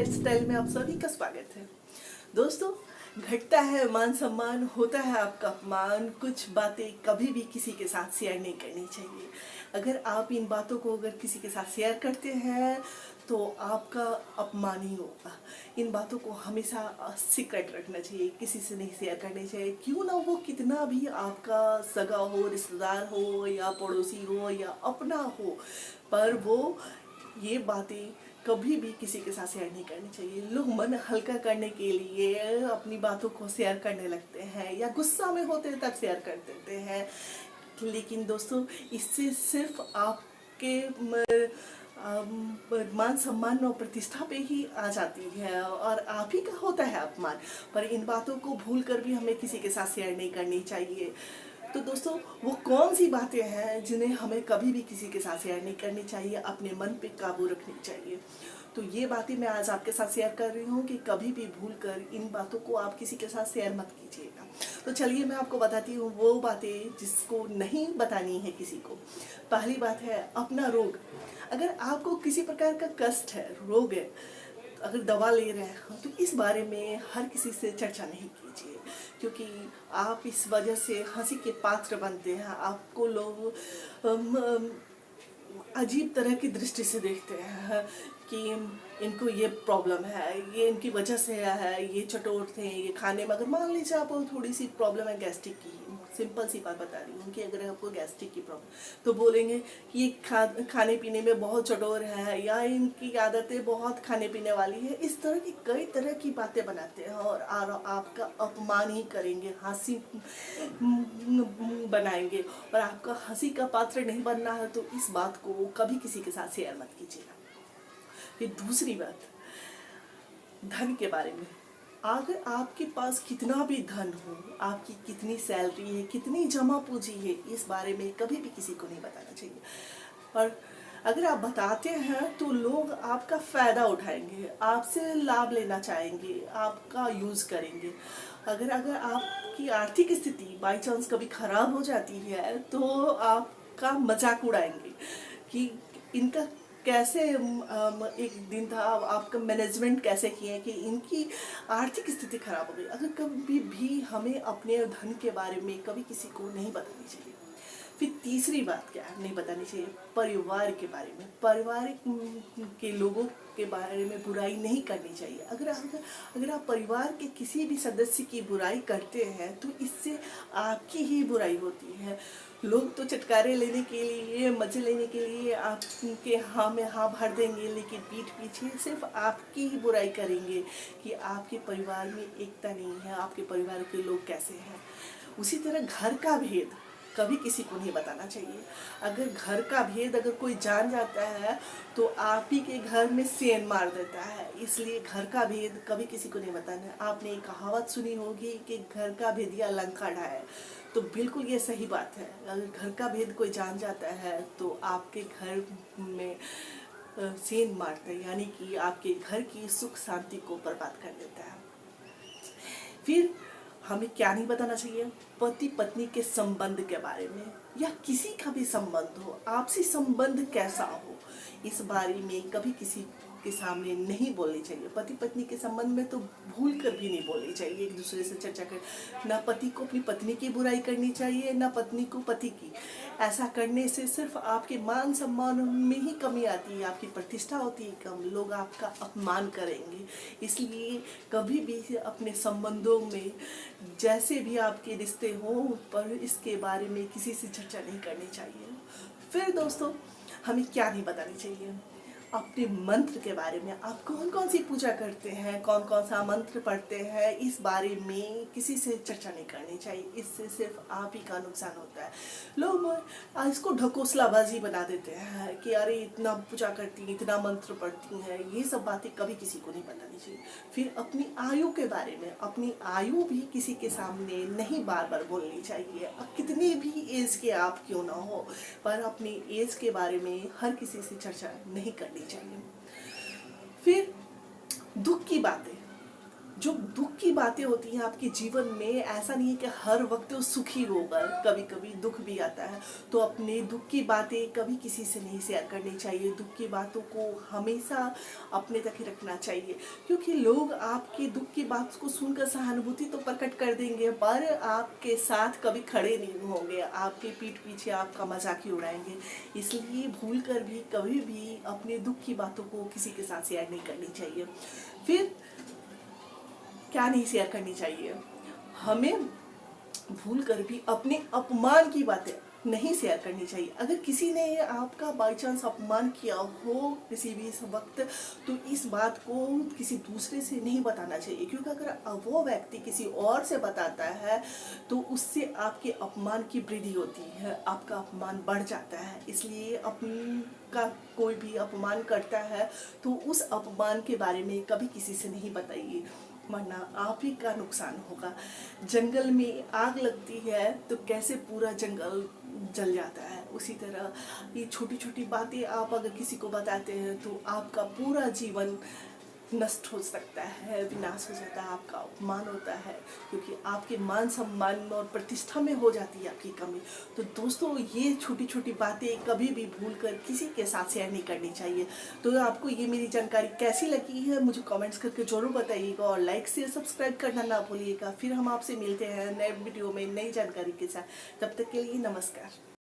Lifestyle में आप सभी का स्वागत है। दोस्तों, घटता है मान सम्मान, होता है आपका अपमान, कुछ बातें कभी भी किसी के साथ शेयर नहीं करनी चाहिए। अगर आप इन बातों को अगर किसी के साथ शेयर करते हैं तो आपका अपमान ही होगा। इन बातों को हमेशा सीक्रेट रखना चाहिए, किसी से नहीं शेयर करनी चाहिए। क्यों ना वो कितना भी आपका सगा हो, रिश्तेदार हो या पड़ोसी हो या अपना हो, पर वो ये बातें कभी भी किसी के साथ शेयर नहीं करनी चाहिए। लोग मन हल्का करने के लिए अपनी बातों को शेयर करने लगते हैं या गुस्सा में होते हैं तब शेयर कर देते हैं। लेकिन दोस्तों, इससे सिर्फ आपके मान सम्मान और प्रतिष्ठा पे ही आ जाती है और आप ही का होता है अपमान। पर इन बातों को भूल कर भी हमें किसी के साथ शेयर नहीं करनी चाहिए। तो दोस्तों, वो कौन सी बातें हैं जिन्हें हमें कभी भी किसी के साथ शेयर नहीं करनी चाहिए, अपने मन पे काबू रखनी चाहिए। तो ये बातें मैं आज आपके साथ शेयर कर रही हूँ कि कभी भी भूल कर इन बातों को आप किसी के साथ शेयर मत कीजिएगा। तो चलिए मैं आपको बताती हूँ वो बातें जिसको नहीं बतानी है किसी को। पहली बात है अपना रोग। अगर आपको किसी प्रकार का कष्ट है, रोग है, अगर दवा ले रहे हैं तो इस बारे में हर किसी से चर्चा नहीं कीजिए, क्योंकि आप इस वजह से हंसी के पात्र बनते हैं। आपको लोग अजीब तरह की दृष्टि से देखते हैं कि इनको ये प्रॉब्लम है, ये इनकी वजह से है, ये चटोर थे, ये खाने में। अगर मान लीजिए आपको थोड़ी सी प्रॉब्लम है गैस्ट्रिक की, सिंपल सी बात बता रही हूँ कि अगर आपको गैस्ट्रिक की प्रॉब्लम, तो बोलेंगे कि ये खाने पीने में बहुत चटोर है या इनकी आदतें बहुत खाने पीने वाली है। इस तरह की कई तरह की बातें बनाते हैं और आपका अपमान ही करेंगे, हंसी बनाएंगे। और आपका हंसी का पात्र नहीं बनना है तो इस बात को कभी किसी के साथ शेयर मत कीजिएगा। फिर दूसरी बात, धन के बारे में। अगर आपके पास कितना भी धन हो, आपकी कितनी सैलरी है, कितनी जमा पूंजी है, इस बारे में कभी भी किसी को नहीं बताना चाहिए। और अगर आप बताते हैं तो लोग आपका फ़ायदा उठाएंगे, आपसे लाभ लेना चाहेंगे, आपका यूज़ करेंगे। अगर अगर आपकी आर्थिक स्थिति बाई चांस कभी ख़राब हो जाती है तो आपका मजाक उड़ाएंगे कि इनका कैसे एक दिन था, आपका मैनेजमेंट कैसे किए कि इनकी आर्थिक स्थिति खराब हो गई। अगर कभी भी हमें अपने धन के बारे में कभी किसी को नहीं बतानी चाहिए। फिर तीसरी बात क्या है नहीं बतानी चाहिए, परिवार के बारे में। परिवार के लोगों के बारे में बुराई नहीं करनी चाहिए। अगर आप परिवार के किसी भी सदस्य की बुराई करते हैं तो इससे आपकी ही बुराई होती है। लोग तो चटकारे लेने के लिए, मजे लेने के लिए आपके हाँ में हाँ भर देंगे, लेकिन पीठ पीछे सिर्फ आपकी ही बुराई करेंगे कि आपके परिवार में एकता नहीं है, आपके परिवार के लोग कैसे हैं। उसी तरह घर का भेद कभी किसी को नहीं बताना चाहिए। अगर घर का भेद अगर कोई जान जाता है तो आप ही के घर में सेंध मार देता है। इसलिए घर का भेद कभी किसी को नहीं बताना है। आपने एक कहावत सुनी होगी कि घर का भेदिया लंका ढाए, तो बिल्कुल ये सही बात है। अगर घर का भेद कोई जान जाता है तो आपके घर में सेंध मारता है, यानी कि आपके घर की सुख शांति को बर्बाद कर देता है। फिर हमें क्या नहीं बताना चाहिए, पति पत्नी के संबंध के बारे में या किसी का भी संबंध हो, आपसी संबंध कैसा हो, इस बारे में कभी किसी के सामने नहीं बोलनी चाहिए। पति पत्नी के संबंध में तो भूल कर भी नहीं बोलनी चाहिए एक दूसरे से चर्चा कर। ना पति को अपनी पत्नी की बुराई करनी चाहिए, ना पत्नी को पति की। ऐसा करने से सिर्फ आपके मान सम्मान में ही कमी आती है, आपकी प्रतिष्ठा होती है कम, लोग आपका अपमान करेंगे। इसलिए कभी भी अपने संबंधों में जैसे भी आपके रिश्ते हों पर इसके बारे में किसी से चर्चा नहीं करनी चाहिए। फिर दोस्तों, हमें क्या नहीं बतानी चाहिए, अपने मंत्र के बारे में। आप कौन कौन सी पूजा करते हैं, कौन कौन सा मंत्र पढ़ते हैं, इस बारे में किसी से चर्चा नहीं करनी चाहिए। इससे सिर्फ आप ही का नुकसान होता है। लोग इसको ढकोसलाबाजी बना देते हैं कि अरे इतना पूजा करती हैं, इतना मंत्र पढ़ती हैं। ये सब बातें कभी किसी को नहीं बतानी चाहिए। फिर अपनी आयु के बारे में, अपनी आयु भी किसी के सामने नहीं बार बार बोलनी चाहिए। कितनी भी एज के आप क्यों ना हो, पर अपनी एज के बारे में हर किसी से चर्चा नहीं करनी चाहिए। फिर दुख की बातें, जो दुख की बातें होती हैं आपके जीवन में, ऐसा नहीं है कि हर वक्त वो सुखी होगा, कभी कभी दुख भी आता है। तो अपने दुख की बातें कभी किसी से नहीं शेयर करनी चाहिए। दुख की बातों को हमेशा अपने तक ही रखना चाहिए, क्योंकि लोग आपके दुख की बात को सुनकर सहानुभूति तो प्रकट कर देंगे, पर आपके साथ कभी खड़े नहीं होंगे, आपके पीठ पीछे आपका मजाक ही उड़ाएंगे। इसलिए भूल कर भी कभी भी अपने दुख की बातों को किसी के साथ शेयर नहीं करनी चाहिए। फिर क्या नहीं शेयर करनी चाहिए, हमें भूल कर भी अपने अपमान की बातें नहीं शेयर करनी चाहिए। अगर किसी ने आपका बाई चांस अपमान किया हो किसी भी वक्त, तो इस बात को किसी दूसरे से नहीं बताना चाहिए, क्योंकि अगर वो व्यक्ति किसी और से बताता है तो उससे आपके अपमान की वृद्धि होती है, आपका अपमान बढ़ जाता है। इसलिए अपन का कोई भी अपमान करता है तो उस अपमान के बारे में कभी किसी से नहीं बताइए, वरना आप ही का नुकसान होगा। जंगल में आग लगती है तो कैसे पूरा जंगल जल जाता है, उसी तरह ये छोटी छोटी बातें आप अगर किसी को बताते हैं तो आपका पूरा जीवन नष्ट हो सकता है, विनाश हो जाता है, आपका अपमान होता है, क्योंकि आपके मान सम्मान और प्रतिष्ठा में हो जाती है आपकी कमी। तो दोस्तों, ये छोटी छोटी बातें कभी भी भूल कर किसी के साथ शेयर नहीं करनी चाहिए। तो आपको ये मेरी जानकारी कैसी लगी है मुझे कमेंट्स करके जरूर बताइएगा, और लाइक शेयर सब्सक्राइब करना ना भूलिएगा। फिर हम आपसे मिलते हैं नए वीडियो में नई जानकारी के साथ। तब तक के लिए नमस्कार।